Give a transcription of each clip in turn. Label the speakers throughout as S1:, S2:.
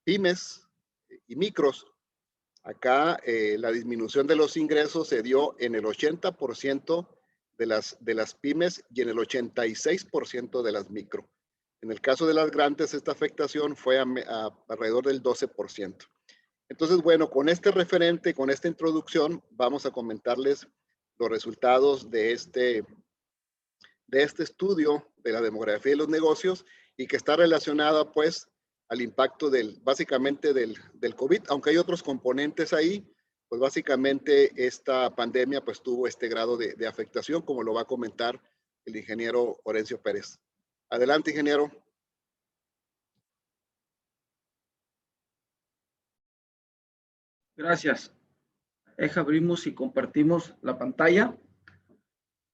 S1: pymes y micros. Acá la disminución de los ingresos se dio en el 80% de las pymes y en el 86% de las micro. En el caso de las grandes, esta afectación fue alrededor del 12%. Entonces, bueno, con este referente, con esta introducción, vamos a comentarles los resultados de este estudio de la demografía de los negocios y que está relacionada pues al impacto básicamente del COVID, aunque hay otros componentes ahí, pues básicamente esta pandemia pues tuvo este grado de afectación, como lo va a comentar el ingeniero Orencio Pérez. Adelante, ingeniero.
S2: Gracias. Abrimos y compartimos la pantalla.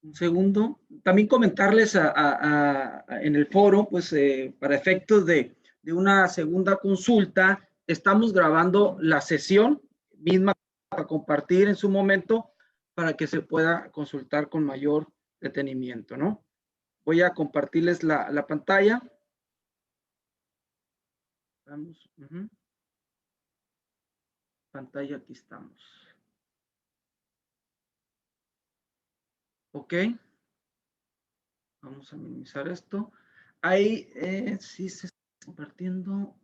S2: Un segundo. También comentarles en el foro, pues para efectos de una segunda consulta, estamos grabando la sesión misma para compartir en su momento para que se pueda consultar con mayor detenimiento, ¿no? Voy a compartirles la pantalla. Vamos. Pantalla, aquí estamos. Ok. Vamos a minimizar esto. Ahí sí se está compartiendo.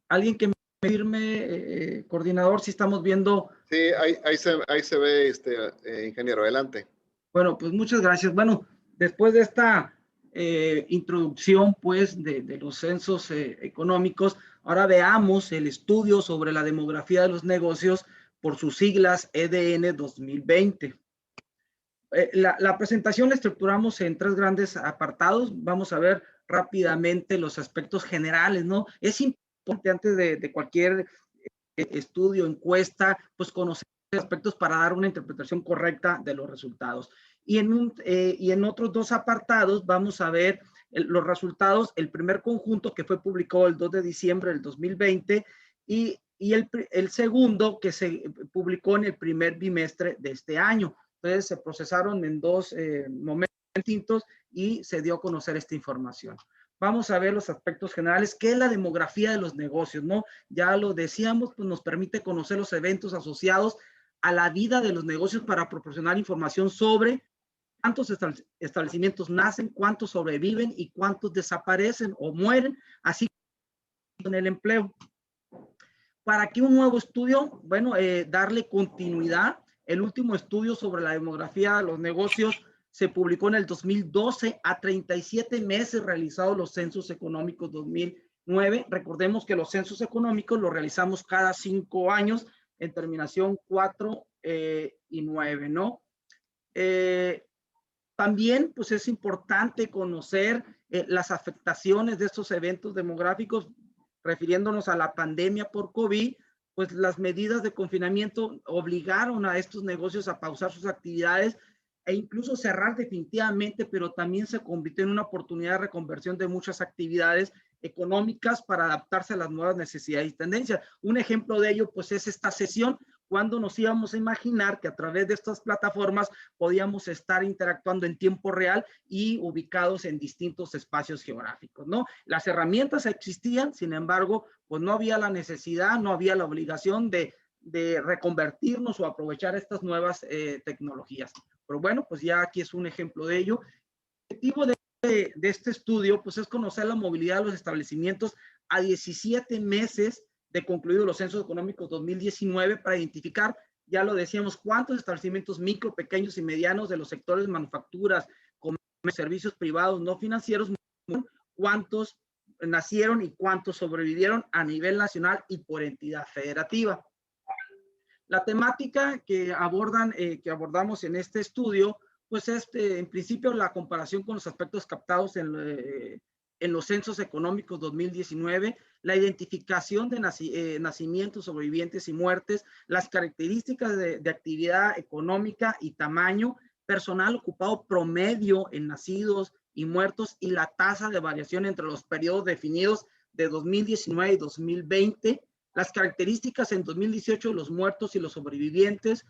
S2: Alguien que me firme, coordinador, si estamos viendo.
S1: Sí, ahí se ve, ingeniero, adelante.
S2: Bueno, pues muchas gracias. Bueno, después de esta introducción, pues, de los censos económicos, ahora veamos el estudio sobre la demografía de los negocios por sus siglas EDN 2020. La presentación la estructuramos en 3 grandes apartados. Vamos a ver rápidamente los aspectos generales, ¿no? Es importante antes de cualquier estudio, encuesta, pues conocer aspectos para dar una interpretación correcta de los resultados. Y en otros 2 apartados vamos a ver los resultados, el primer conjunto que fue publicado el 2 de diciembre del 2020 y el segundo que se publicó en el primer bimestre de este año. Entonces se procesaron en 2 momentos distintos y se dio a conocer esta información. Vamos a ver los aspectos generales, ¿qué es la demografía de los negocios? ¿No? Ya lo decíamos, pues nos permite conocer los eventos asociados a la vida de los negocios para proporcionar información sobre cuántos establecimientos nacen, cuántos sobreviven y cuántos desaparecen o mueren, así como en el empleo. ¿Para qué un nuevo estudio? Bueno, darle continuidad. El último estudio sobre la demografía de los negocios se publicó en el 2012, a 37 meses realizados los censos económicos 2009. Recordemos que los censos económicos los realizamos cada 5 años en terminación 4 y 9, ¿no? También, pues es importante conocer las afectaciones de estos eventos demográficos, refiriéndonos a la pandemia por COVID, pues las medidas de confinamiento obligaron a estos negocios a pausar sus actividades e incluso cerrar definitivamente, pero también se convirtió en una oportunidad de reconversión de muchas actividades económicas para adaptarse a las nuevas necesidades y tendencias. Un ejemplo de ello, pues es esta sesión, cuando nos íbamos a imaginar que a través de estas plataformas podíamos estar interactuando en tiempo real y ubicados en distintos espacios geográficos, ¿no? Las herramientas existían, sin embargo, pues no había la necesidad, no había la obligación de reconvertirnos o aprovechar estas nuevas tecnologías. Pero bueno, pues ya aquí es un ejemplo de ello. El objetivo de este estudio, pues es conocer la movilidad de los establecimientos a 17 meses de concluidos los censos económicos 2019 para identificar, ya lo decíamos, cuántos establecimientos micro, pequeños y medianos de los sectores manufacturas, comercio, servicios privados no financieros, cuántos nacieron y cuántos sobrevivieron a nivel nacional y por entidad federativa. La temática que abordamos en este estudio, pues es en principio la comparación con los aspectos captados en los censos económicos 2019, la identificación de nacimientos, sobrevivientes y muertes, las características de actividad económica y tamaño, personal ocupado promedio en nacidos y muertos y la tasa de variación entre los periodos definidos de 2019 y 2020, las características en 2018 de los muertos y los sobrevivientes,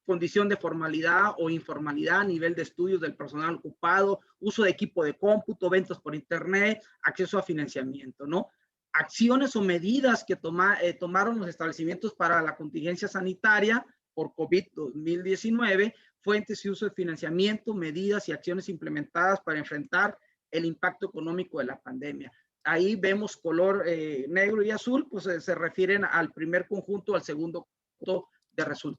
S2: condición de formalidad o informalidad, nivel de estudios del personal ocupado, uso de equipo de cómputo, ventas por internet, acceso a financiamiento, ¿no? acciones o medidas que tomaron los establecimientos para la contingencia sanitaria por COVID-2019, fuentes y uso de financiamiento, medidas y acciones implementadas para enfrentar el impacto económico de la pandemia. Ahí vemos color negro y azul, pues se refieren al primer conjunto, al segundo conjunto de resultados.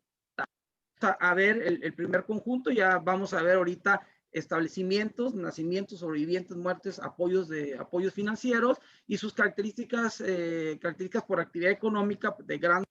S2: A ver el primer conjunto, ya vamos a ver ahorita establecimientos, nacimientos, sobrevivientes, muertes, apoyos financieros y sus características, características por actividad económica de gran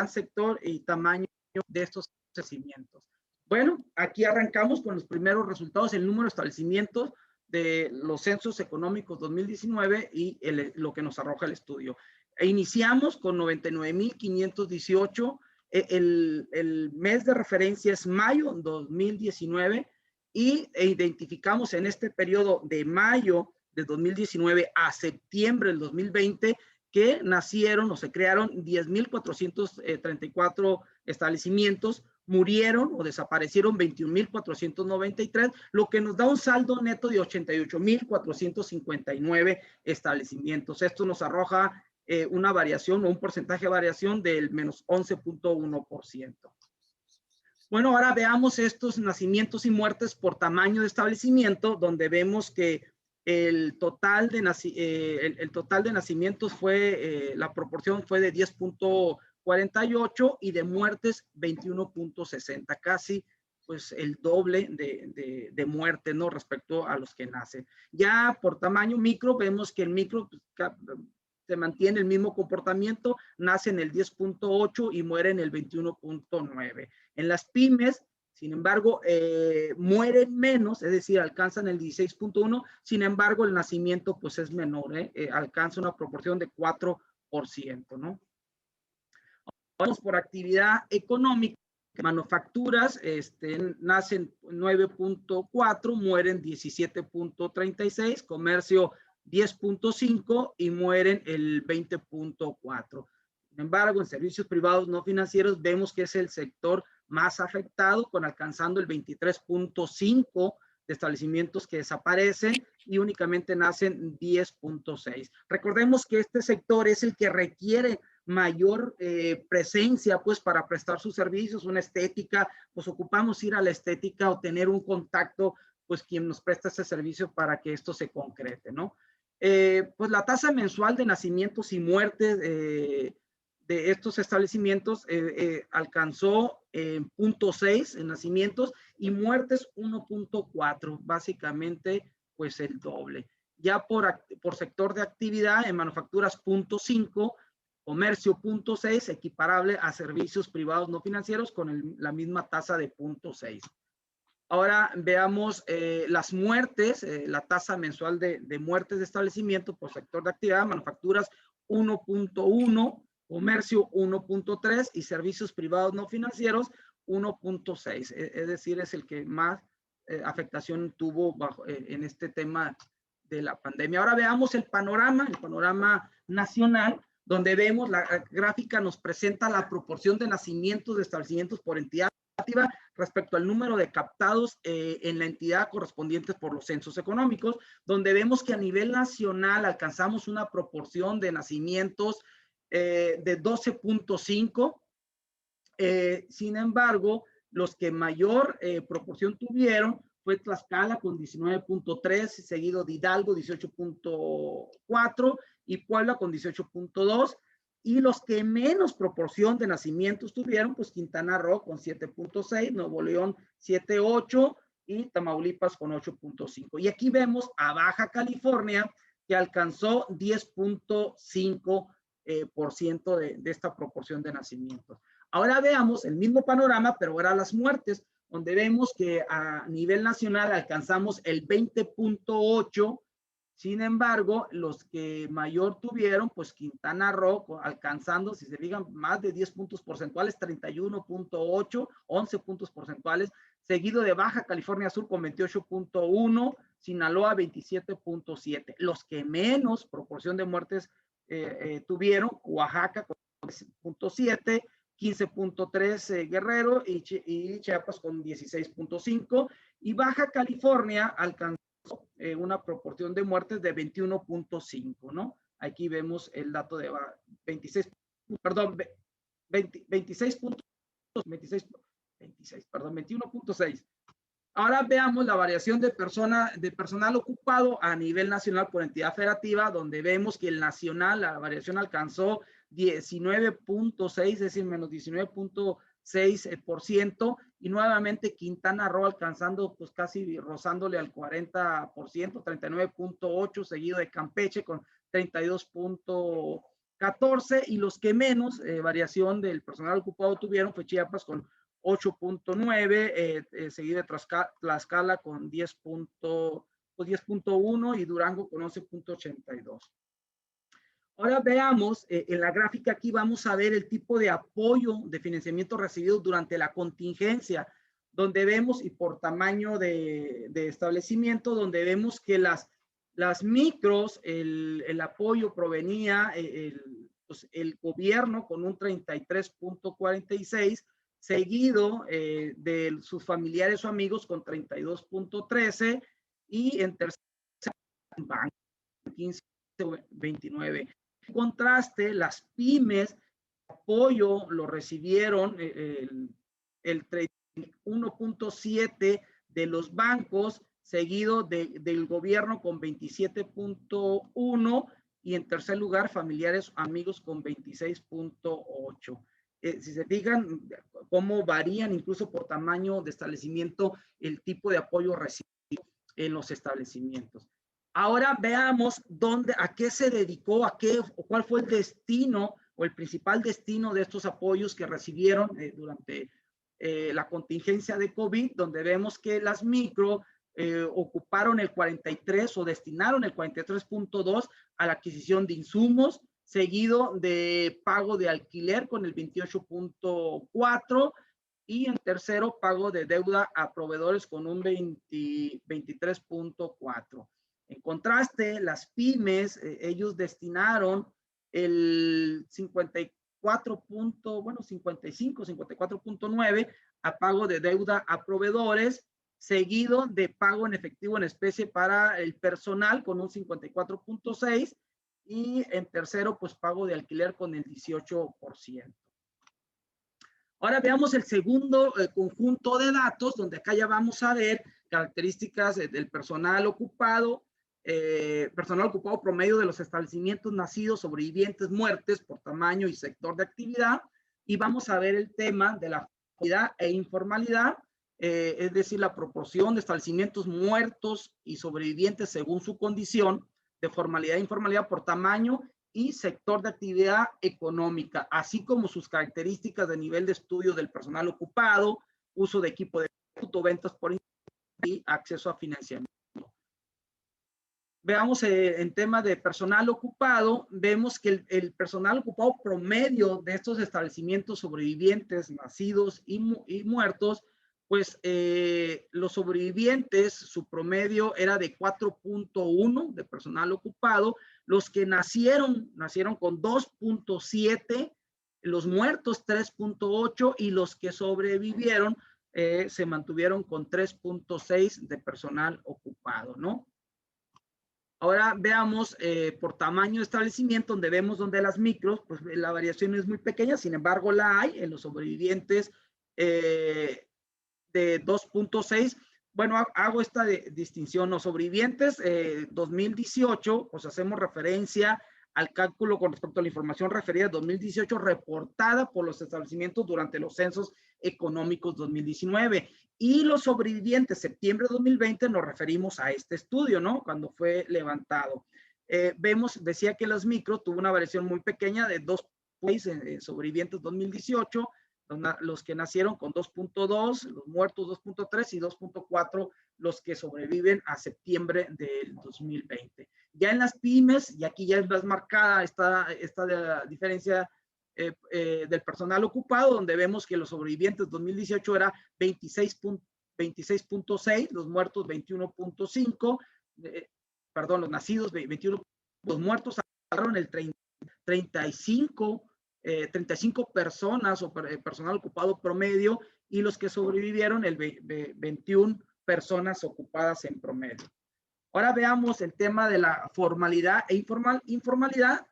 S2: sector y tamaño de estos establecimientos. Bueno, aquí arrancamos con los primeros resultados, el número de establecimientos de los censos económicos 2019 y lo que nos arroja el estudio. Iniciamos con 99,518. El mes de referencia es mayo 2019 y identificamos en este periodo de mayo de 2019 a septiembre del 2020 que nacieron o se crearon 10,434 establecimientos, murieron o desaparecieron 21,493, lo que nos da un saldo neto de 88,459 establecimientos. Esto nos arroja una variación o un porcentaje de variación del menos 11,1%. Bueno, ahora veamos estos nacimientos y muertes por tamaño de establecimiento, donde vemos que el total de nacimientos fue, la proporción fue de 10,48 y de muertes 21,60, casi pues el doble de muerte, ¿no? Respecto a los que nacen. Ya por tamaño micro, vemos que el micro pues, se mantiene el mismo comportamiento, nace en el 10,8 y muere en el 21,9. En las pymes, sin embargo, mueren menos, es decir, alcanzan el 16,1, sin embargo, el nacimiento pues es menor, alcanza una proporción de 4%, ¿no? Vamos por actividad económica. Manufacturas nacen 9,4, mueren 17,36, comercio 10,5 y mueren el 20,4. Sin embargo, en servicios privados no financieros vemos que es el sector más afectado, con alcanzando el 23,5 de establecimientos que desaparecen y únicamente nacen 10,6. Recordemos que este sector es el que requiere mayor presencia pues para prestar sus servicios, una estética, pues ocupamos ir a la estética o tener un contacto pues quien nos presta ese servicio para que esto se concrete, ¿no? Pues la tasa mensual de nacimientos y muertes de estos establecimientos alcanzó 0,6 en nacimientos y muertes 1,4, básicamente pues el doble. Ya por sector de actividad, en manufacturas 0,5, comercio 0,6, equiparable a servicios privados no financieros con la misma tasa de 0,6. Ahora veamos las muertes, la tasa mensual de muertes de establecimiento por sector de actividad, manufacturas 1,1, comercio 1,3 y servicios privados no financieros 1,6. Es decir, es el que más afectación tuvo en este tema de la pandemia. Ahora veamos el panorama nacional, donde vemos la gráfica nos presenta la proporción de nacimientos de establecimientos por entidad respecto al número de captados en la entidad correspondientes por los censos económicos, donde vemos que a nivel nacional alcanzamos una proporción de nacimientos de 12,5. Sin embargo, los que mayor proporción tuvieron fue Tlaxcala con 19,3, seguido de Hidalgo 18,4 y Puebla con 18,2. Y los que menos proporción de nacimientos tuvieron, pues Quintana Roo con 7,6, Nuevo León 7,8 y Tamaulipas con 8,5. Y aquí vemos a Baja California que alcanzó 10,5% de esta proporción de nacimientos. Ahora veamos el mismo panorama, pero ahora las muertes, donde vemos que a nivel nacional alcanzamos el 20,8%. Sin embargo, los que mayor tuvieron, pues Quintana Roo, alcanzando, si se fijan, más de 10 puntos porcentuales, 31,8, 11 puntos porcentuales, seguido de Baja California Sur con 28,1, Sinaloa 27,7. Los que menos proporción de muertes tuvieron, Oaxaca con 10,7, 15,3 Guerrero y Chiapas con 16,5, y Baja California alcanzó una proporción de muertes de 21,5, ¿no? Aquí vemos el dato de 26, perdón, 21.6. Ahora veamos la variación de personal ocupado a nivel nacional por entidad federativa, donde vemos que el nacional, la variación alcanzó 19.6, es decir, menos 19.6%, y nuevamente Quintana Roo alcanzando pues casi rozándole al 40%, 39.8%, seguido de Campeche con 32.14%, y los que menos variación del personal ocupado tuvieron fue Chiapas con 8.9, seguido de Tlaxcala con 10.1 y Durango con 11.82. Ahora veamos, en la gráfica aquí vamos a ver el tipo de apoyo de financiamiento recibido durante la contingencia, donde vemos, y por tamaño de establecimiento, donde vemos que las micros, el apoyo provenía pues el gobierno con un 33.46, seguido de sus familiares o amigos con 32.13, y en tercer lugar, 15.29. En contraste, las pymes, apoyo lo recibieron el 31.7 de los bancos, seguido del gobierno con 27.1, y en tercer lugar, familiares, amigos con 26.8. Si se fijan cómo varían incluso por tamaño de establecimiento el tipo de apoyo recibido en los establecimientos. Ahora veamos a qué se dedicó, cuál fue el destino o el principal destino de estos apoyos que recibieron durante la contingencia de COVID, donde vemos que las micro ocuparon el 43 o destinaron el 43.2 a la adquisición de insumos, seguido de pago de alquiler con el 28.4, y en tercero, pago de deuda a proveedores con un 23.4. En contraste, las pymes, ellos destinaron el 54.9 a pago de deuda a proveedores, seguido de pago en efectivo en especie para el personal con un 54.6, y en tercero, pues pago de alquiler con el 18%. Ahora veamos el segundo conjunto de datos, donde acá ya vamos a ver características del personal ocupado promedio de los establecimientos nacidos, sobrevivientes, muertes por tamaño y sector de actividad, y vamos a ver el tema de la formalidad e informalidad, es decir, la proporción de establecimientos muertos y sobrevivientes según su condición de formalidad e informalidad por tamaño y sector de actividad económica, así como sus características de nivel de estudio del personal ocupado, uso de equipo de cómputo, ventas por internet y acceso a financiamiento. Veamos en tema de personal ocupado, vemos que el personal ocupado promedio de estos establecimientos sobrevivientes, nacidos y muertos, pues los sobrevivientes, su promedio era de 4.1 de personal ocupado, los que nacieron con 2.7, los muertos 3.8, y los que sobrevivieron se mantuvieron con 3.6 de personal ocupado, ¿no? Ahora veamos por tamaño de establecimiento, donde vemos donde las micros, pues la variación es muy pequeña, sin embargo la hay en los sobrevivientes de 2.6. Bueno, hago esta distinción. Los sobrevivientes 2018, pues hacemos referencia al cálculo con respecto a la información referida a 2018 reportada por los establecimientos durante los censos económicos 2019. Y los sobrevivientes septiembre de 2020 nos referimos a este estudio, ¿no? Cuando fue levantado. Decía que las micro tuvo una variación muy pequeña de 2.6 sobrevivientes 2018, los que nacieron con 2.2, los muertos 2.3 y 2.4 los que sobreviven a septiembre del 2020. Ya en las pymes, y aquí ya es más marcada esta diferencia del personal ocupado, donde vemos que los sobrevivientes 2018 era 26.6, los muertos 21.5, perdón, los nacidos 21, los muertos agarraron el 35 personas o personal ocupado promedio, y los que sobrevivieron el 21 personas ocupadas en promedio. Ahora veamos el tema de la formalidad e informalidad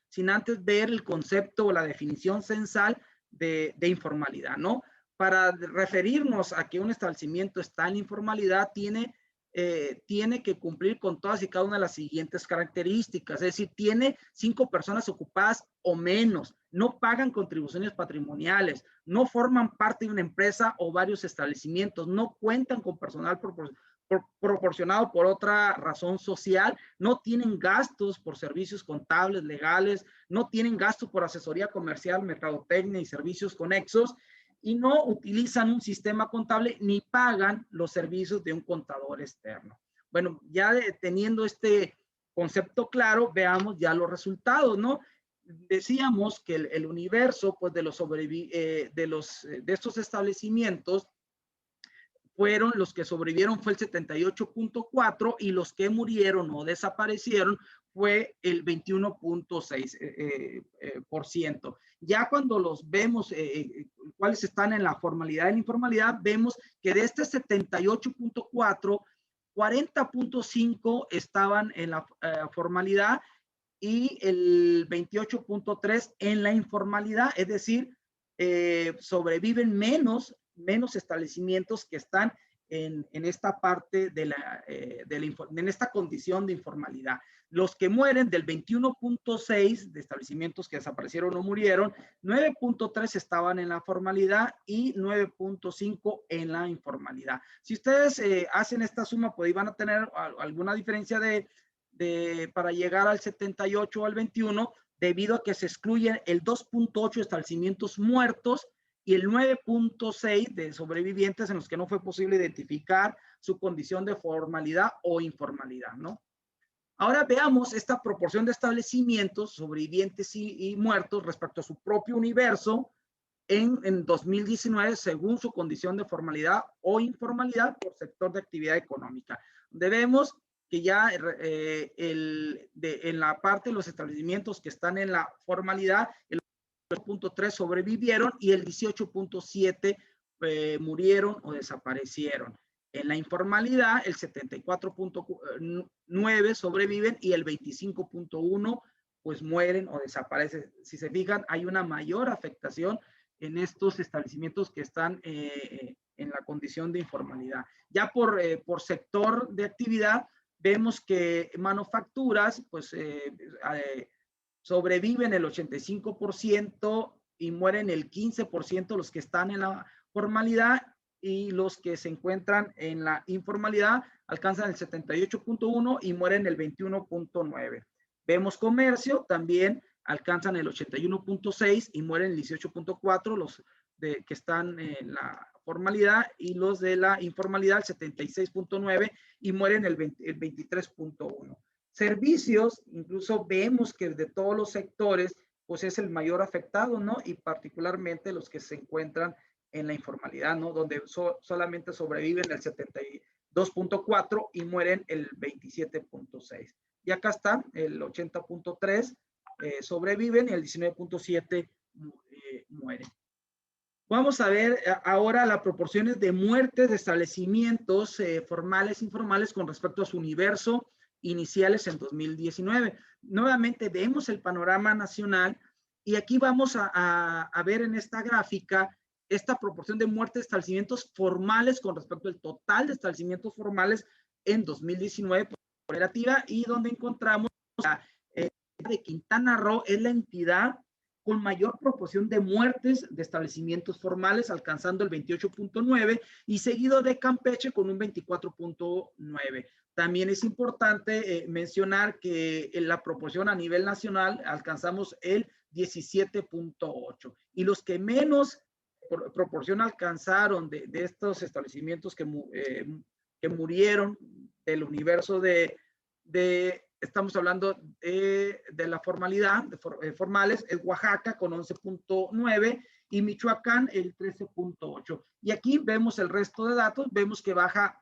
S2: sin antes ver el concepto o la definición censal de informalidad, ¿no? Para referirnos a que un establecimiento está en informalidad, tiene que cumplir con todas y cada una de las siguientes características. Es decir, tiene 5 personas ocupadas o menos, no pagan contribuciones patrimoniales, no forman parte de una empresa o varios establecimientos, no cuentan con personal proporcionado por otra razón social, no tienen gastos por servicios contables, legales, no tienen gastos por asesoría comercial, mercadotecnia y servicios conexos, y no utilizan un sistema contable ni pagan los servicios de un contador externo. Bueno, ya teniendo este concepto claro, veamos ya los resultados, ¿no? Decíamos que el universo, pues, de estos establecimientos fueron los que sobrevivieron fue el 78.4 y los que murieron o desaparecieron fue el 21.6%. Ya cuando los vemos, cuáles están en la formalidad y la informalidad, vemos que de este 78.4, 40.5 estaban en la formalidad y el 28.3 en la informalidad, es decir, sobreviven menos establecimientos que están en esta parte en esta condición de informalidad. Los que mueren del 21.6 de establecimientos que desaparecieron o murieron, 9.3 estaban en la formalidad y 9.5 en la informalidad. Si ustedes hacen esta suma, pues van a tener alguna diferencia para llegar al 78 o al 21, debido a que se excluyen el 2.8 establecimientos muertos y el 9.6 de sobrevivientes en los que no fue posible identificar su condición de formalidad o informalidad, ¿no? Ahora veamos esta proporción de establecimientos sobrevivientes y muertos respecto a su propio universo en 2019 según su condición de formalidad o informalidad por sector de actividad económica. Donde vemos que ya en la parte de los establecimientos que están en la formalidad, el 8.3 sobrevivieron y el 18.7 murieron o desaparecieron. En la informalidad, el 74.9 sobreviven y el 25.1 pues mueren o desaparecen. Si se fijan, hay una mayor afectación en estos establecimientos que están en la condición de informalidad. Ya por sector de actividad, vemos que manufacturas, pues sobreviven el 85% y mueren el 15% los que están en la formalidad, y los que se encuentran en la informalidad alcanzan el 78.1 y mueren el 21.9. Vemos comercio, también alcanzan el 81.6 y mueren el 18.4, los que están en la formalidad, y los de la informalidad el 76.9 y mueren el 23.1. Servicios, incluso vemos que de todos los sectores, pues es el mayor afectado, ¿no? Y particularmente los que se encuentran en la informalidad, ¿no? Donde solamente sobreviven el 72.4 y mueren el 27.6. Y acá está el 80.3 sobreviven y el 19.7 mueren. Vamos a ver ahora las proporciones de muertes de establecimientos formales e informales con respecto a su universo iniciales en 2019. Nuevamente vemos el panorama nacional y aquí vamos a ver en esta gráfica esta proporción de muertes de establecimientos formales con respecto al total de establecimientos formales en 2019 por relativa, y donde encontramos de Quintana Roo es la entidad con mayor proporción de muertes de establecimientos formales, alcanzando el 28.9, y seguido de Campeche con un 24.9. También es importante mencionar que en la proporción a nivel nacional alcanzamos el 17.8. Y los que menos proporción alcanzaron de estos establecimientos que murieron del universo estamos hablando de la formalidad, formales, es Oaxaca con 11.9 y Michoacán el 13.8. Y aquí vemos el resto de datos, vemos que Baja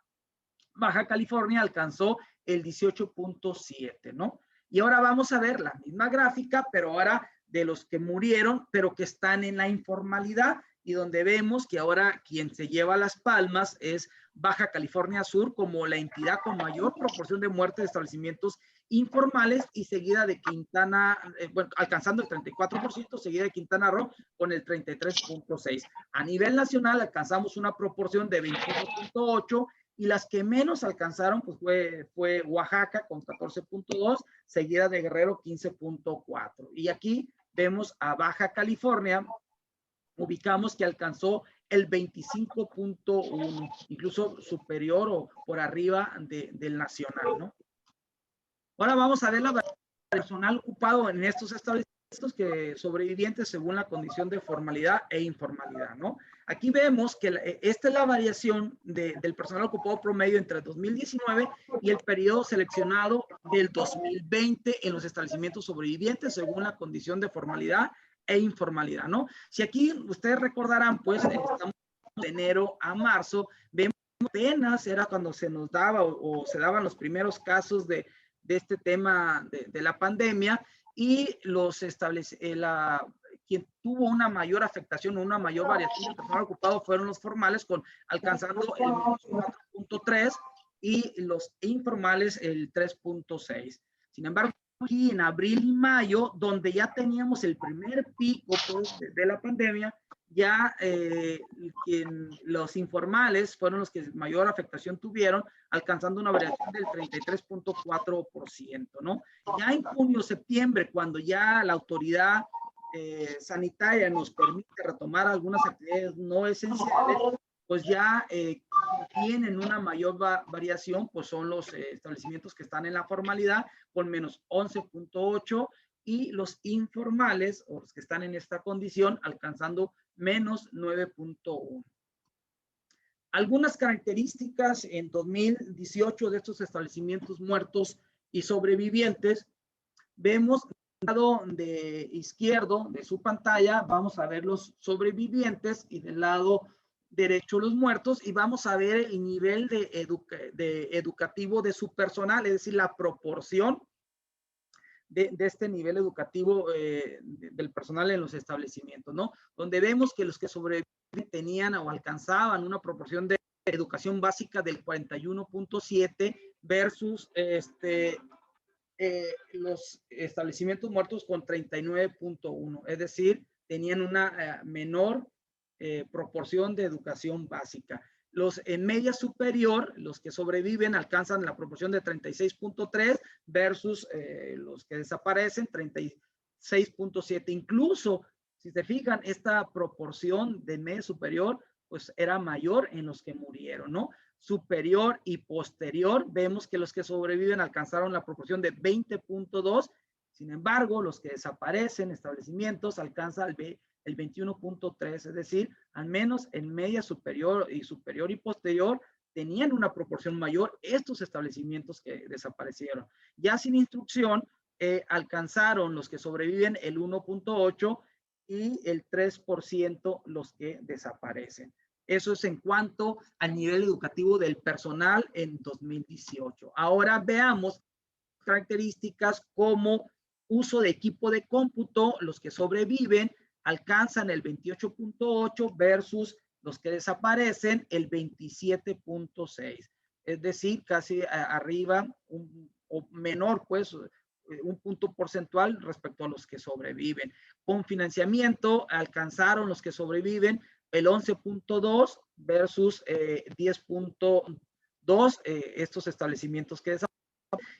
S2: California alcanzó el 18.7, ¿no? Y ahora vamos a ver la misma gráfica, pero ahora de los que murieron, pero que están en la informalidad. y donde vemos que ahora quien se lleva las palmas es Baja California Sur como la entidad con mayor proporción de muertes de establecimientos informales y seguida de Quintana, bueno, alcanzando el 34%, seguida de Quintana Roo con el 33.6%. A nivel nacional alcanzamos una proporción de 21.8%, y las que menos alcanzaron pues fue Oaxaca con 14.2, seguida de Guerrero 15.4. Y aquí vemos a Baja California, ubicamos que alcanzó el 25.1, incluso superior o por arriba del nacional, ¿no? Ahora vamos a ver la personal ocupado en estos establecimientos que sobrevivientes según la condición de formalidad e informalidad, ¿no? Aquí vemos que esta es la variación del personal ocupado promedio entre 2019 y el periodo seleccionado del 2020 en los establecimientos sobrevivientes según la condición de formalidad e informalidad, ¿no? Si aquí ustedes recordarán, pues estamos de enero a marzo, vemos apenas era cuando se nos daba o se daban los primeros casos de este tema de la pandemia, y quien tuvo una mayor afectación o una mayor variación de personal ocupado fueron los formales, alcanzando el 4.3 y los informales el 3.6. Sin embargo, aquí en abril y mayo, donde ya teníamos el primer pico pues, de la pandemia, ya los informales fueron los que mayor afectación tuvieron, alcanzando una variación del 33.4%, ¿no? Ya en junio, septiembre, cuando ya la autoridad sanitaria nos permite retomar algunas actividades no esenciales, pues ya tienen una mayor variación, pues son los establecimientos que están en la formalidad con menos 11.8 y los informales o los que están en esta condición alcanzando menos 9.1. Algunas características en 2018 de estos establecimientos muertos y sobrevivientes. Vemos del lado de izquierdo de su pantalla, vamos a ver los sobrevivientes y del lado derecho los muertos, y vamos a ver el nivel de educativo de su personal, es decir, la proporción de este nivel educativo del personal en los establecimientos, ¿no? Donde vemos que los que sobreviven tenían o alcanzaban una proporción de educación básica del 41.7 versus los establecimientos muertos con 39.1, es decir, tenían una menor proporción de educación básica. Los en media superior, los que sobreviven, alcanzan la proporción de 36.3 versus los que desaparecen, 36.7. Incluso, si se fijan, esta proporción de media superior, pues era mayor en los que murieron, ¿no? Superior y posterior, vemos que los que sobreviven alcanzaron la proporción de 20.2. Sin embargo, los que desaparecen, establecimientos, alcanzan el 21.3, es decir, al menos en media superior y posterior tenían una proporción mayor estos establecimientos que desaparecieron. Ya sin instrucción, alcanzaron los que sobreviven el 1.8 y el 3% los que desaparecen. Eso es en cuanto al nivel educativo del personal en 2018. Ahora veamos características como uso de equipo de cómputo. Los que sobreviven alcanzan el 28.8 versus los que desaparecen el 27.6. Es decir, casi arriba o menor, pues, un punto porcentual respecto a los que sobreviven. Con financiamiento alcanzaron los que sobreviven el 11.2 versus 10.2 estos establecimientos que desaparecen.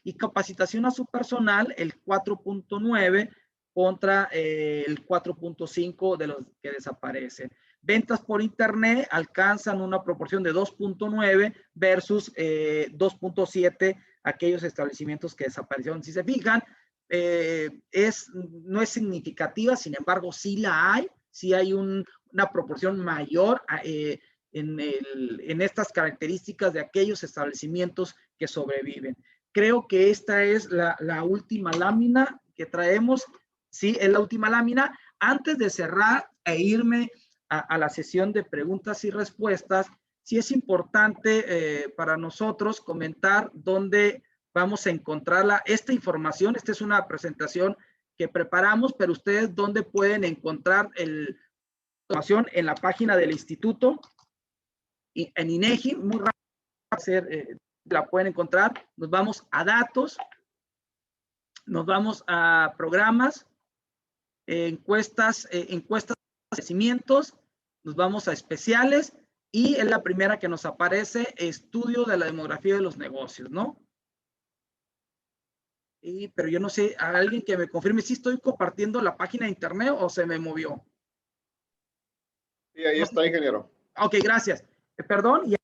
S2: Y capacitación a su personal el 4.9 contra el 4.5 de los que desaparecen. Ventas por internet alcanzan una proporción de 2.9 versus 2.7 aquellos establecimientos que desaparecieron. Si se fijan, no es significativa, sin embargo, sí la hay, sí hay una proporción mayor en estas características de aquellos establecimientos que sobreviven. Creo que esta es la última lámina que traemos. Sí, es la última lámina. Antes de cerrar e irme a la sesión de preguntas y respuestas, sí es importante para nosotros comentar dónde vamos a encontrarla. Esta información, esta es una presentación que preparamos, pero ustedes dónde pueden encontrar información en la página del instituto, y en INEGI, muy rápido, la pueden encontrar. Nos vamos a datos, nos vamos a programas, encuestas, encuestas de crecimientos, nos vamos a especiales y es la primera que nos aparece, estudio de la demografía de los negocios, ¿no? Pero yo no sé, a alguien que me confirme si estoy compartiendo la página de internet o se me movió.
S1: Sí, ahí está, ingeniero.
S2: Ok, gracias. Perdón, y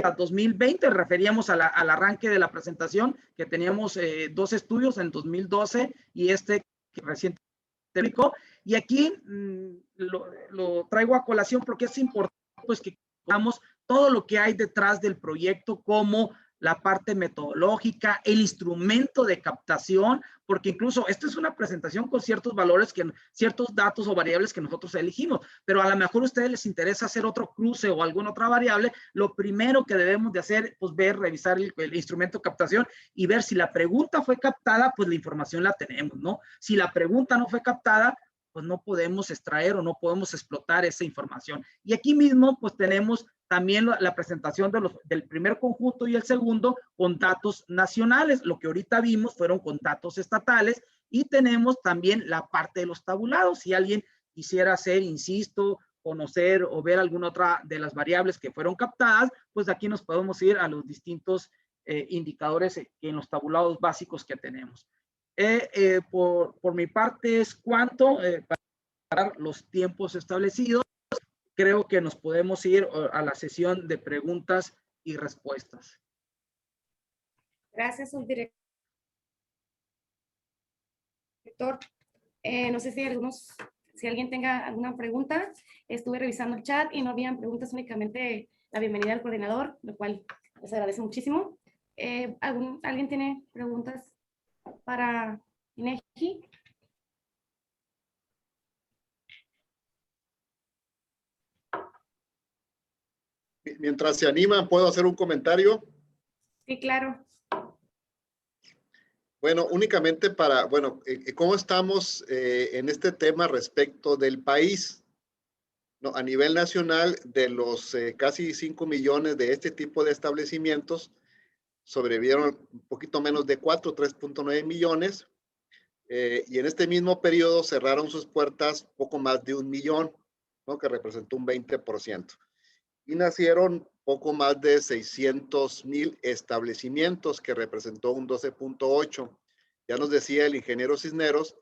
S2: a 2020 referíamos al arranque de la presentación, que teníamos 2 estudios en 2012 y este que recientemente publicó. Y aquí lo traigo a colación porque es importante pues, que veamos todo lo que hay detrás del proyecto, como la parte metodológica, el instrumento de captación, porque incluso esta es una presentación con ciertos valores, ciertos datos o variables que nosotros elegimos, pero a lo mejor a ustedes les interesa hacer otro cruce o alguna otra variable. Lo primero que debemos de hacer, pues revisar el instrumento de captación y ver si la pregunta fue captada, pues la información la tenemos, ¿no? Si la pregunta no fue captada, pues no podemos extraer o no podemos explotar esa información. Y aquí mismo, pues tenemos también la presentación del primer conjunto y el segundo con datos nacionales. Lo que ahorita vimos fueron con datos estatales y tenemos también la parte de los tabulados. Si alguien quisiera hacer, insisto, conocer o ver alguna otra de las variables que fueron captadas, pues aquí nos podemos ir a los distintos indicadores en los tabulados básicos que tenemos. Por mi parte es cuanto para los tiempos establecidos. Creo que nos podemos ir a la sesión de preguntas y respuestas.
S3: Gracias, subdirector. No sé si alguien tenga alguna pregunta. Estuve revisando el chat y no habían preguntas, únicamente la bienvenida al coordinador, lo cual les agradece muchísimo. ¿Alguien tiene preguntas para INEGI?
S1: Mientras se animan, ¿puedo hacer un comentario?
S3: Sí, claro.
S1: Bueno, únicamente para, bueno, ¿cómo estamos en este tema respecto del país? No, a nivel nacional, de los casi 5 millones de este tipo de establecimientos, sobrevivieron un poquito menos de 4, 3.9 millones. Y en este mismo periodo cerraron sus puertas poco más de 1 millón, ¿no? Que representó un 20%. Y nacieron poco más de 600,000 establecimientos, que representó un 12.8%. Ya nos decía el ingeniero Cisneros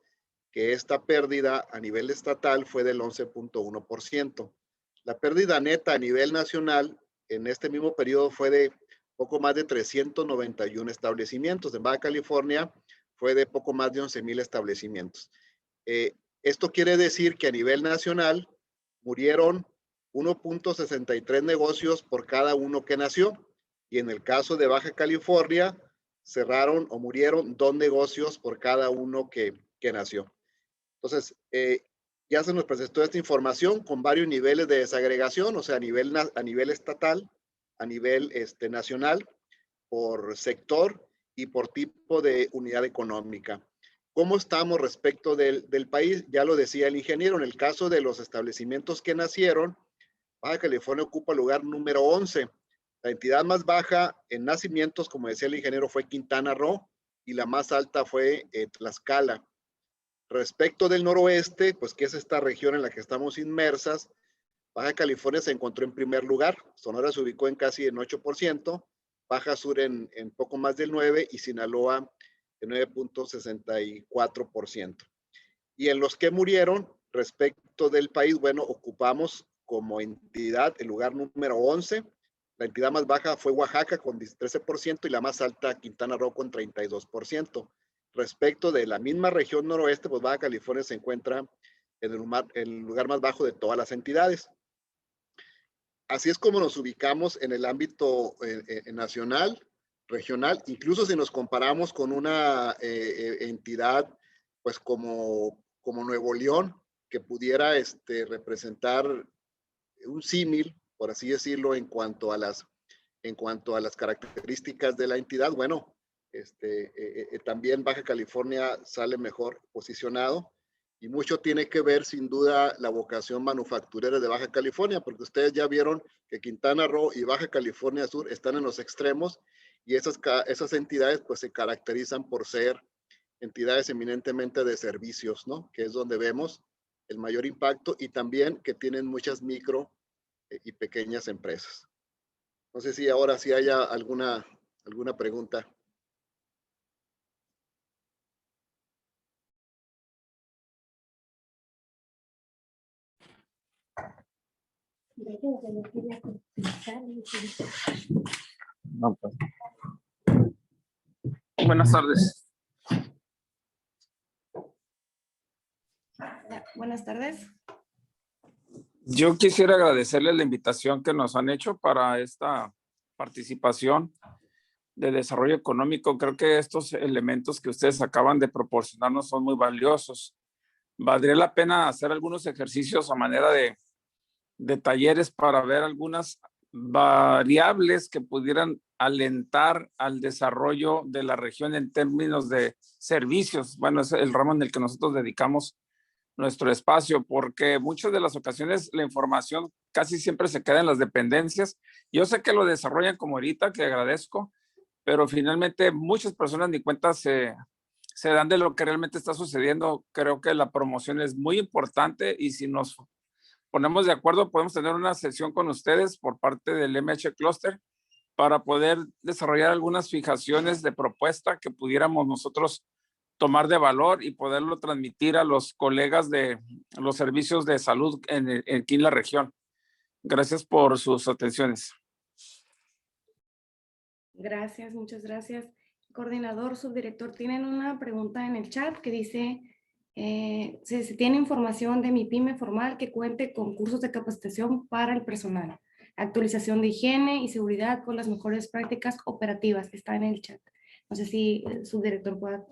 S1: que esta pérdida a nivel estatal fue del 11.1%. La pérdida neta a nivel nacional en este mismo periodo fue de poco más de 391 establecimientos. En Baja California fue de poco más de 11,000 establecimientos. Esto quiere decir que a nivel nacional murieron 1.63 negocios por cada uno que nació. Y en el caso de Baja California, cerraron o murieron 2 negocios por cada uno que nació. Entonces, ya se nos presentó esta información con varios niveles de desagregación, o sea, a nivel estatal, a nivel nacional, por sector y por tipo de unidad económica. ¿Cómo estamos respecto del país? Ya lo decía el ingeniero, en el caso de los establecimientos que nacieron, Baja California ocupa el lugar número 11. La entidad más baja en nacimientos, como decía el ingeniero, fue Quintana Roo y la más alta fue Tlaxcala. Respecto del noroeste, pues que es esta región en la que estamos inmersas, Baja California se encontró en primer lugar, Sonora se ubicó en casi en 8%, Baja Sur en poco más del 9% y Sinaloa en 9.64%. Y en los que murieron, respecto del país, bueno, ocupamos como entidad el lugar número 11. La entidad más baja fue Oaxaca con 13% y la más alta Quintana Roo con 32%. Respecto de la misma región noroeste, pues Baja California se encuentra en el lugar más bajo de todas las entidades. Así es como nos ubicamos en el ámbito nacional, regional, incluso si nos comparamos con una entidad pues como Nuevo León, que pudiera representar un símil, por así decirlo, en cuanto a las características de la entidad. Bueno, también Baja California sale mejor posicionado Y mucho tiene que ver, sin duda, la vocación manufacturera de Baja California, porque ustedes ya vieron que Quintana Roo y Baja California Sur están en los extremos y esas entidades pues se caracterizan por ser entidades eminentemente de servicios, ¿no? Que es donde vemos el mayor impacto y también que tienen muchas micro y pequeñas empresas. No sé si ahora sí haya alguna pregunta.
S4: No, pues. Buenas tardes.
S3: Buenas tardes.
S4: Yo quisiera agradecerles la invitación que nos han hecho para esta participación de desarrollo económico. Creo que estos elementos que ustedes acaban de proporcionarnos son muy valiosos. Valdría la pena hacer algunos ejercicios a manera de talleres para ver algunas variables que pudieran alentar al desarrollo de la región en términos de servicios. Bueno, es el ramo en el que nosotros dedicamos nuestro espacio, porque muchas de las ocasiones la información casi siempre se queda en las dependencias. Yo sé que lo desarrollan como ahorita, que agradezco, pero finalmente muchas personas ni cuenta se dan de lo que realmente está sucediendo. Creo que la promoción es muy importante y si nos ponemos de acuerdo, podemos tener una sesión con ustedes por parte del MH Cluster para poder desarrollar algunas fijaciones de propuesta que pudiéramos nosotros tomar de valor y poderlo transmitir a los colegas de los servicios de salud aquí en la región. Gracias por sus atenciones.
S3: Gracias, muchas gracias. Coordinador, subdirector, tienen una pregunta en el chat que dice, si se tiene información de MIPYME formal que cuente con cursos de capacitación para el personal, actualización de higiene y seguridad con las mejores prácticas operativas. Está en el chat. No sé si el subdirector pueda,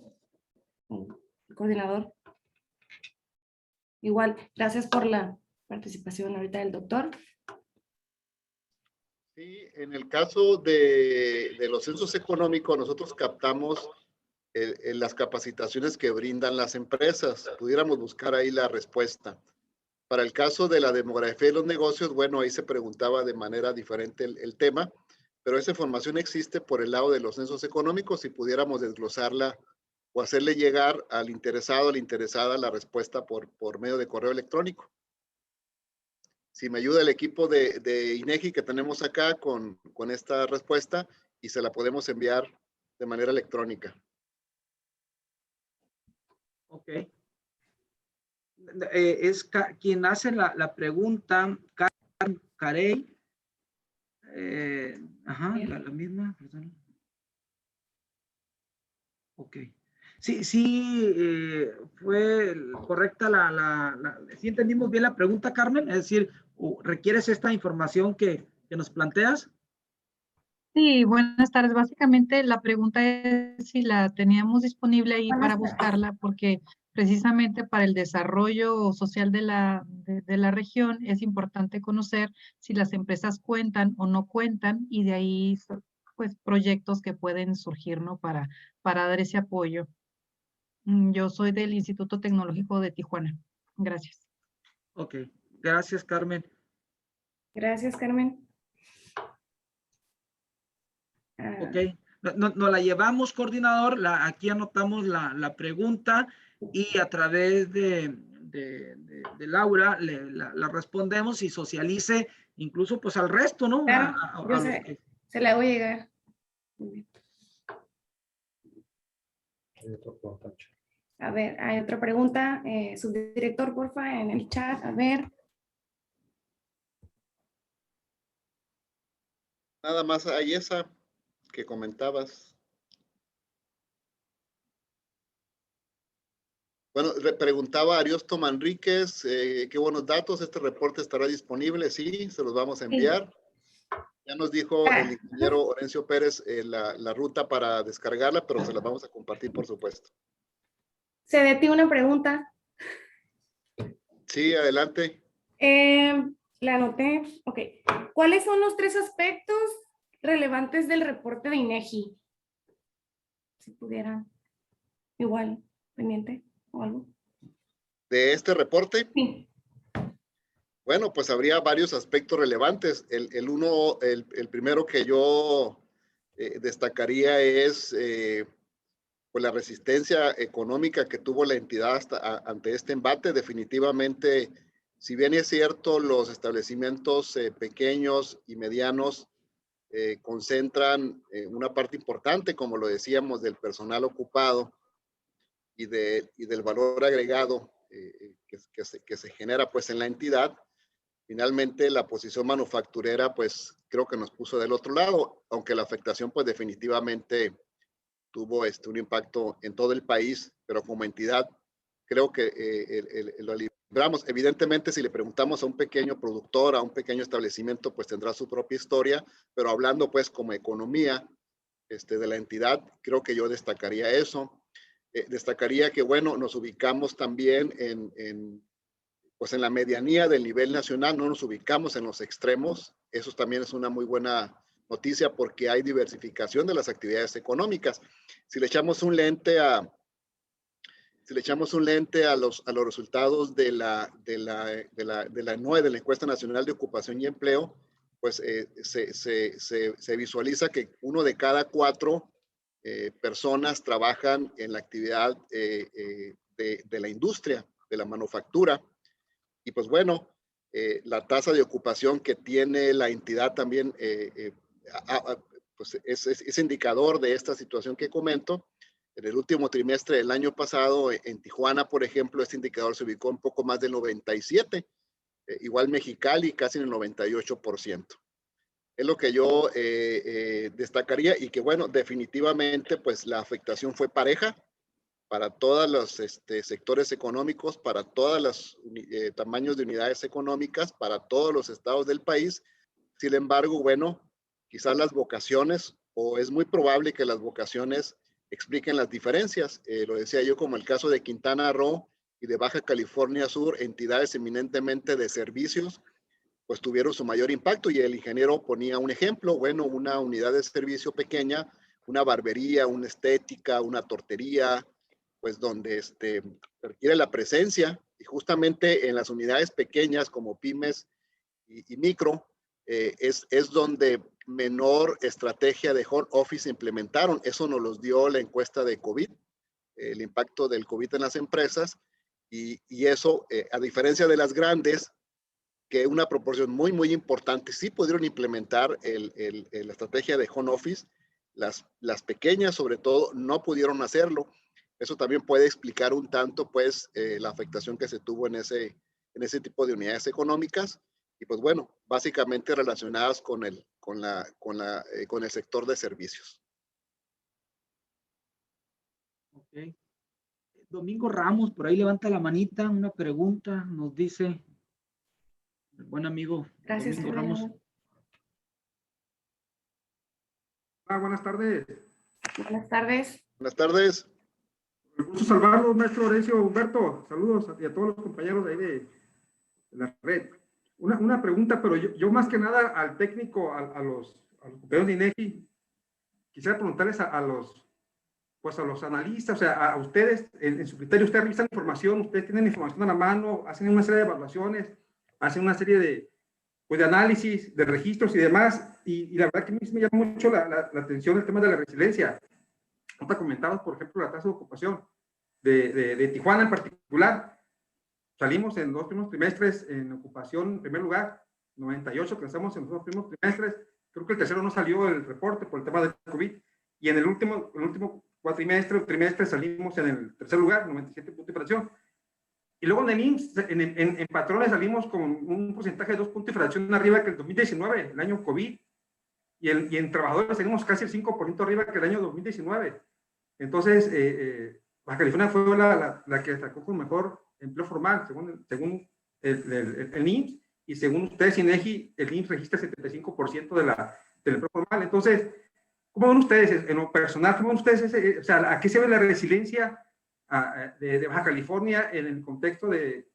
S3: el coordinador. Igual, gracias por la participación ahorita del doctor.
S1: Sí, en el caso de los censos económicos, nosotros captamos las capacitaciones que brindan las empresas. Pudiéramos buscar ahí la respuesta. Para el caso de la demografía de los negocios, bueno, ahí se preguntaba de manera diferente el tema, pero esa información existe por el lado de los censos económicos y pudiéramos desglosarla o hacerle llegar al interesado, a la interesada, la respuesta por medio de correo electrónico. Si me ayuda el equipo de INEGI que tenemos acá con esta respuesta y se la podemos enviar de manera electrónica.
S2: Ok. Es quien hace la pregunta, Carey. Ajá, la misma. Perdón. Ok. Sí, fue correcta sí entendimos bien la pregunta, Carmen. Es decir, ¿requieres esta información que nos planteas?
S5: Sí, buenas tardes. Básicamente la pregunta es si la teníamos disponible ahí para buscarla, porque precisamente para el desarrollo social de la región es importante conocer si las empresas cuentan o no cuentan y de ahí pues proyectos que pueden surgir, ¿no? Para dar ese apoyo. Yo soy del Instituto Tecnológico de Tijuana. Gracias.
S2: Ok, gracias, Carmen.
S3: Gracias, Carmen.
S2: Ok, nos la llevamos, coordinador. Aquí anotamos la pregunta y a través de Laura la respondemos y socialice incluso pues al resto, ¿no?
S3: Claro, se la voy a llegar. A ver, hay otra pregunta. Subdirector, porfa, en el chat. A ver.
S1: Nada más hay esa que comentabas. Bueno, preguntaba Ariosto Manríquez, qué buenos datos, este reporte estará disponible, sí, se los vamos a enviar. Sí. Ya nos dijo el ingeniero Orencio Pérez la ruta para descargarla, pero se la vamos a compartir, por supuesto.
S3: Se de ti una pregunta.
S1: Sí, adelante.
S3: La anoté. Ok. ¿Cuáles son los 3 aspectos relevantes del reporte de INEGI? Si pudiera, igual, pendiente o algo.
S1: de este reporte.
S3: Sí.
S1: Bueno, pues habría varios aspectos relevantes. El primero que yo destacaría es pues la resistencia económica que tuvo la entidad ante este embate. Definitivamente, si bien es cierto, los establecimientos pequeños y medianos concentran una parte importante, como lo decíamos, del personal ocupado y del valor agregado que se genera pues en la entidad. Finalmente, la posición manufacturera, pues creo que nos puso del otro lado, aunque la afectación, pues definitivamente tuvo un impacto en todo el país, pero como entidad, creo que lo libramos. Evidentemente, si le preguntamos a un pequeño productor, a un pequeño establecimiento, pues tendrá su propia historia, pero hablando pues como economía de la entidad, creo que yo destacaría eso. Destacaría que, bueno, nos ubicamos también pues en la medianía del nivel nacional, no nos ubicamos en los extremos. Eso también es una muy buena noticia porque hay diversificación de las actividades económicas. Si le echamos un lente a los resultados de la NOE, de la Encuesta Nacional de Ocupación y Empleo, pues se visualiza que 1 de cada 4 personas trabajan en la actividad de la industria, de la manufactura. Y pues bueno, la tasa de ocupación que tiene la entidad también pues es indicador de esta situación que comento. En el último trimestre del año pasado, en Tijuana, por ejemplo, este indicador se ubicó un poco más del 97, igual Mexicali casi en el 98%. Es lo que yo destacaría, y que bueno, definitivamente pues la afectación fue pareja para todos los sectores económicos, para todos los tamaños de unidades económicas, para todos los estados del país. Sin embargo, bueno, quizás las vocaciones, o es muy probable que las vocaciones expliquen las diferencias. Lo decía yo, como el caso de Quintana Roo y de Baja California Sur, entidades eminentemente de servicios, pues tuvieron su mayor impacto, y el ingeniero ponía un ejemplo. Bueno, una unidad de servicio pequeña, una barbería, una estética, una tortería, pues donde requiere la presencia, y justamente en las unidades pequeñas como pymes y micro, es donde menor estrategia de home office implementaron. Eso nos los dio la encuesta de COVID, el impacto del COVID en las empresas, y eso, a diferencia de las grandes, que una proporción muy, muy importante sí pudieron implementar la estrategia de home office, las pequeñas sobre todo no pudieron hacerlo. Eso también puede explicar un tanto pues la afectación que se tuvo en ese tipo de unidades económicas, y pues bueno, básicamente relacionadas con el sector de servicios.
S2: Okay. Domingo Ramos, por ahí levanta la manita, una pregunta, nos dice el buen amigo.
S3: Gracias,
S2: Domingo Ramos.
S6: Hola, buenas tardes.
S3: Buenas tardes.
S1: Buenas tardes.
S6: Me gusto saludarlos, maestro Horacio Humberto. Saludos y a todos los compañeros de ahí de la red. Una pregunta, pero yo más que nada al técnico, a los compañeros de INEGI, quisiera preguntarles a los analistas, o sea, a ustedes, en su criterio, ustedes revisan información, ustedes tienen información a la mano, hacen una serie de evaluaciones, hacen una serie de análisis, de registros y demás, y la verdad que a mí me llama mucho la atención el tema de la resiliencia. Ahorita comentamos, por ejemplo, la tasa de ocupación de Tijuana en particular. Salimos en 2 primeros trimestres en ocupación en primer lugar, 98 que estamos en los 2 primeros trimestres. Creo que el tercero no salió el reporte por el tema del COVID, y en el último trimestre salimos en el tercer lugar, 97 puntos de inflación. Y luego en el IMSS, en patrones salimos con un porcentaje de 2 puntos de inflación arriba que el 2019, el año COVID, y en trabajadores salimos casi el 5% arriba que el año 2019. Entonces, Baja California fue la que sacó con mejor empleo formal, según el IMSS, y según ustedes, INEGI, el IMSS registra el 75% del empleo formal. Entonces, ¿cómo ven ustedes, en lo personal, cómo ven ustedes, o sea, a qué se ve la resiliencia de Baja California en el contexto de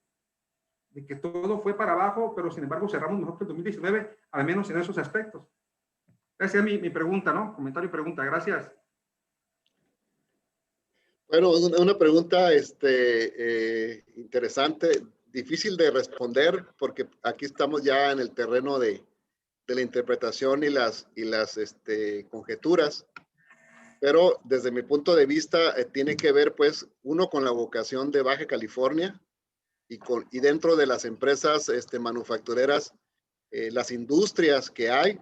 S6: que todo fue para abajo, pero sin embargo cerramos mejor que el 2019, al menos en esos aspectos? Esa es mi pregunta, ¿no? Comentario y pregunta. Gracias.
S1: Bueno, es una pregunta interesante, difícil de responder porque aquí estamos ya en el terreno de la interpretación y las conjeturas, pero desde mi punto de vista tiene que ver pues uno con la vocación de Baja California y dentro de las empresas manufactureras, las industrias que hay,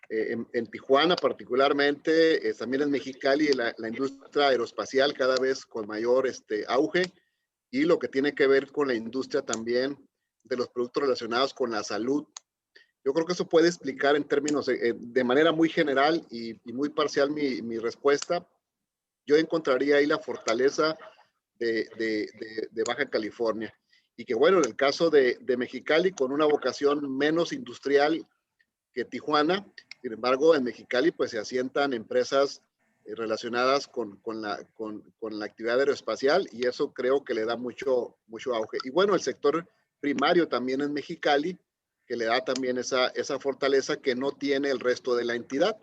S1: en Tijuana particularmente, también en Mexicali, la industria aeroespacial cada vez con mayor auge, y lo que tiene que ver con la industria también de los productos relacionados con la salud. Yo creo que eso puede explicar en términos de manera muy general y muy parcial mi respuesta. Yo encontraría ahí la fortaleza de Baja California. Y que bueno, en el caso de Mexicali, con una vocación menos industrial que Tijuana, sin embargo, en Mexicali pues se asientan empresas relacionadas con la actividad aeroespacial, y eso creo que le da mucho auge. Y bueno, el sector primario también en Mexicali, que le da también esa fortaleza que no tiene el resto de la entidad,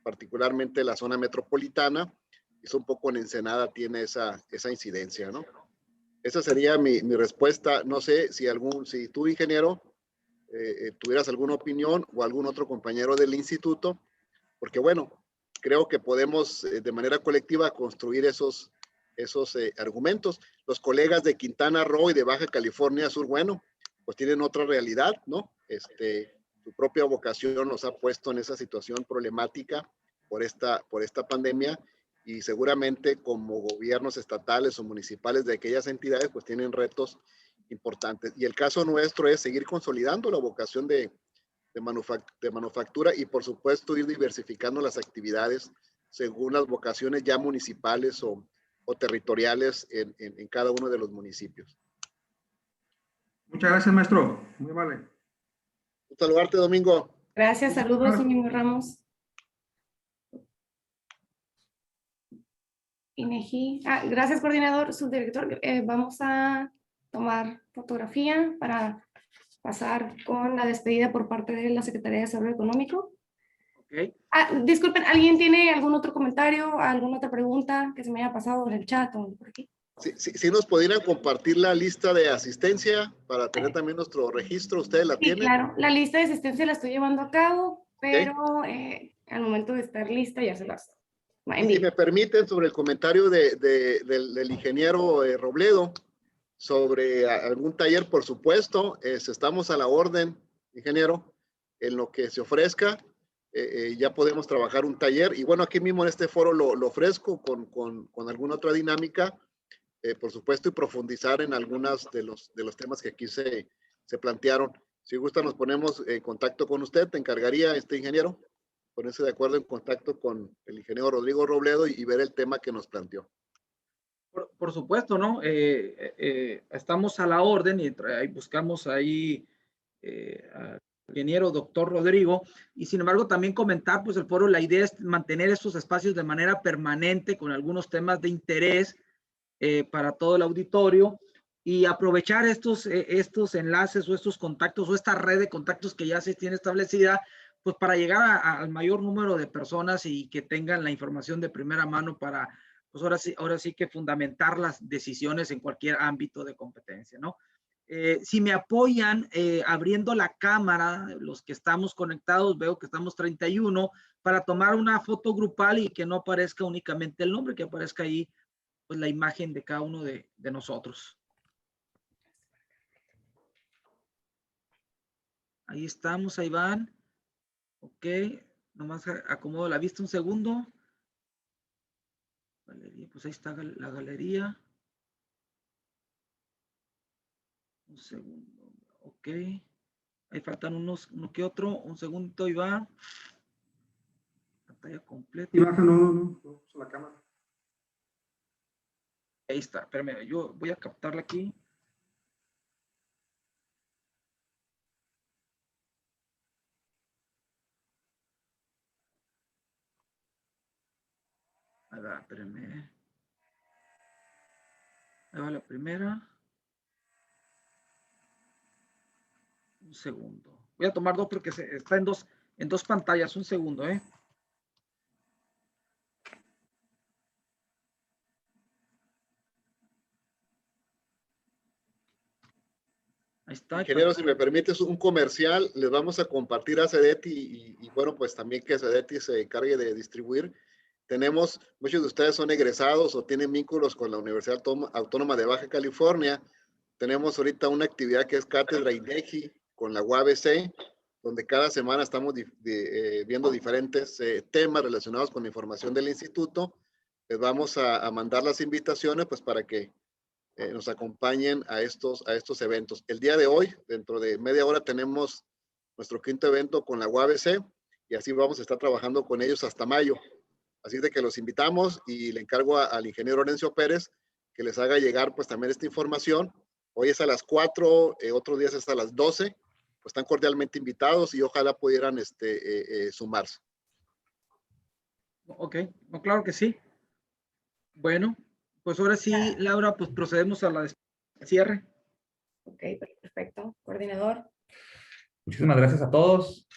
S1: particularmente la zona metropolitana, es un poco en Ensenada tiene esa incidencia, ¿no? Esa sería mi respuesta. No sé si tú, ingeniero, tuvieras alguna opinión o algún otro compañero del instituto, porque bueno, creo que podemos de manera colectiva construir esos argumentos. Los colegas de Quintana Roo y de Baja California Sur, bueno, pues tienen otra realidad, ¿no? Su propia vocación los ha puesto en esa situación problemática por esta pandemia, y seguramente como gobiernos estatales o municipales de aquellas entidades, pues tienen retos importantes. Y el caso nuestro es seguir consolidando la vocación de manufactura y por supuesto ir diversificando las actividades según las vocaciones ya municipales o territoriales en cada uno de los municipios.
S6: Muchas gracias, maestro. Muy amable.
S1: Un saludarte, Domingo.
S3: Gracias, saludos, Domingo Ramos. INEGI. Gracias, coordinador, subdirector. Vamos a tomar fotografía para pasar con la despedida por parte de la Secretaría de Desarrollo Económico.
S2: Okay.
S3: Disculpen, ¿alguien tiene algún otro comentario, alguna otra pregunta que se me haya pasado en el chat o por aquí?
S1: Si nos pudieran compartir la lista de asistencia para tener también nuestro registro, ¿ustedes la tienen?
S3: Claro, la lista de asistencia la estoy llevando a cabo, pero al momento de estar lista ya se las envío.
S1: Si me permiten, sobre el comentario del ingeniero Robledo, sobre algún taller, por supuesto, estamos a la orden, ingeniero, en lo que se ofrezca. Ya podemos trabajar un taller, y bueno, aquí mismo en este foro lo ofrezco con alguna otra dinámica, por supuesto, y profundizar en algunos de los temas que aquí se plantearon. Si gusta, nos ponemos en contacto con usted. Te encargaría, ingeniero, ponerse de acuerdo en contacto con el ingeniero Rodrigo Robledo y ver el tema que nos planteó.
S2: Por supuesto, ¿no? Estamos a la orden y buscamos ahí al ingeniero doctor Rodrigo, y sin embargo también comentar, pues el foro, la idea es mantener estos espacios de manera permanente con algunos temas de interés para todo el auditorio, y aprovechar estos enlaces o estos contactos o esta red de contactos que ya se tiene establecida, pues para llegar al mayor número de personas y que tengan la información de primera mano para, pues ahora sí que fundamentar las decisiones en cualquier ámbito de competencia, ¿no? Si me apoyan abriendo la cámara, los que estamos conectados, veo que estamos 31, para tomar una foto grupal y que no aparezca únicamente el nombre, que aparezca ahí pues la imagen de cada uno de nosotros. Ahí estamos, ahí van. Ok, nomás acomodo la vista un segundo. Galería, pues ahí está la galería. Un segundo, ok. Ahí faltan uno que otro, un segundito, y va. Pantalla completa.
S6: Y baja, no, la cámara.
S2: Ahí está, espérame, yo voy a captarla aquí. Ahí va, espérame. Ahí va la primera. Un segundo. Voy a tomar dos porque está en dos pantallas. Un segundo, Ahí está.
S1: Ingeniero, si me permites un comercial, les vamos a compartir a CEDETI y bueno, pues también que CEDETI se encargue de distribuir. Tenemos, muchos de ustedes son egresados o tienen vínculos con la Universidad Autónoma de Baja California. Tenemos ahorita una actividad que es Cátedra INEGI con la UABC, donde cada semana estamos viendo diferentes temas relacionados con la información del instituto. Les vamos a mandar las invitaciones pues para que nos acompañen a estos eventos. El día de hoy, dentro de media hora, tenemos nuestro quinto evento con la UABC y así vamos a estar trabajando con ellos hasta mayo. Así de que los invitamos y le encargo al ingeniero Orencio Pérez que les haga llegar pues también esta información. Hoy es a las 4, otros días es a las 12. Pues están cordialmente invitados y ojalá pudieran sumarse.
S2: Ok, no, claro que sí. Bueno, pues ahora sí, Laura, pues procedemos a la cierre.
S3: Ok, perfecto. Coordinador.
S7: Muchísimas gracias a todos.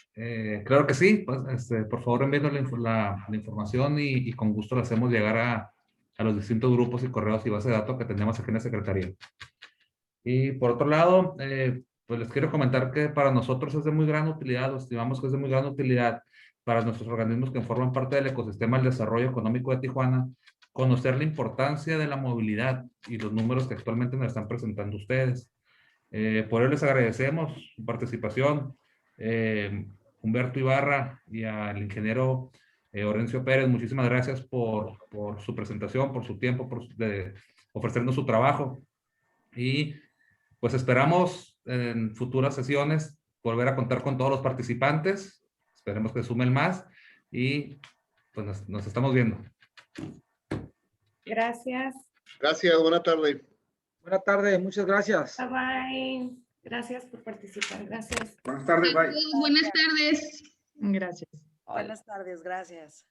S7: Claro que sí, pues, por favor envíenos la información y con gusto la hacemos llegar a los distintos grupos y correos y bases de datos que tenemos aquí en la Secretaría. Y por otro lado, pues les quiero comentar que para nosotros es de muy gran utilidad, o estimamos que es de muy gran utilidad para nuestros organismos que forman parte del ecosistema del desarrollo económico de Tijuana, conocer la importancia de la movilidad y los números que actualmente nos están presentando ustedes. Por ello les agradecemos su participación. Humberto Ibarra y al ingeniero Orencio Pérez, muchísimas gracias por su presentación, por su tiempo, por ofrecernos su trabajo. Y pues esperamos en futuras sesiones volver a contar con todos los participantes. Esperemos que sumen más y pues nos estamos viendo.
S3: Gracias.
S1: Gracias, buena tarde.
S2: Buena tarde, muchas gracias.
S3: Bye bye. Gracias por participar. Gracias.
S6: Buenas tardes, bye.
S8: Buenas tardes.
S5: Gracias.
S8: Buenas tardes, gracias.